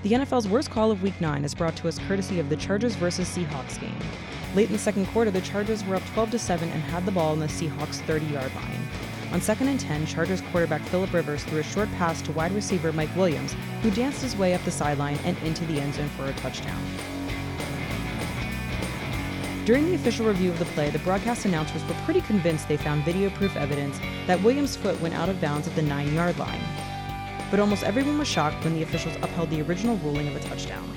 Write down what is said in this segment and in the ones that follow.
The NFL's worst call of Week 9 is brought to us courtesy of the Chargers vs. Seahawks game. Late in the second quarter, the Chargers were up 12-7 and had the ball on the Seahawks' 30-yard line. On 2nd and 10, Chargers quarterback Philip Rivers threw a short pass to wide receiver Mike Williams, who danced his way up the sideline and into the end zone for a touchdown. During the official review of the play, the broadcast announcers were pretty convinced they found video-proof evidence that Williams' foot went out of bounds at the 9-yard line. But almost everyone was shocked when the officials upheld the original ruling of a touchdown.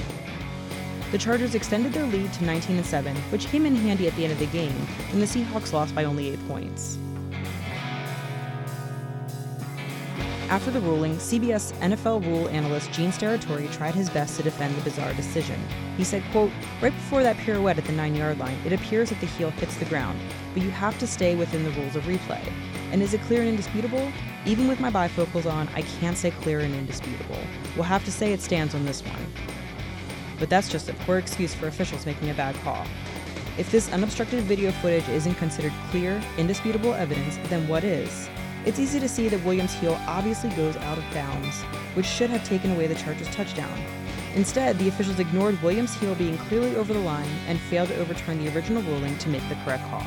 The Chargers extended their lead to 19-7, which came in handy at the end of the game, when the Seahawks lost by only 8 points. After the ruling, CBS NFL rule analyst Gene Steratore tried his best to defend the bizarre decision. He said, quote, "Right before that pirouette at the 9-yard line, it appears that the heel hits the ground, but you have to stay within the rules of replay. And is it clear and indisputable? Even with my bifocals on, I can't say clear and indisputable. We'll have to say it stands on this one." But that's just a poor excuse for officials making a bad call. If this unobstructed video footage isn't considered clear, indisputable evidence, then what is? It's easy to see that Williams' heel obviously goes out of bounds, which should have taken away the Chargers' touchdown. Instead, the officials ignored Williams' heel being clearly over the line and failed to overturn the original ruling to make the correct call.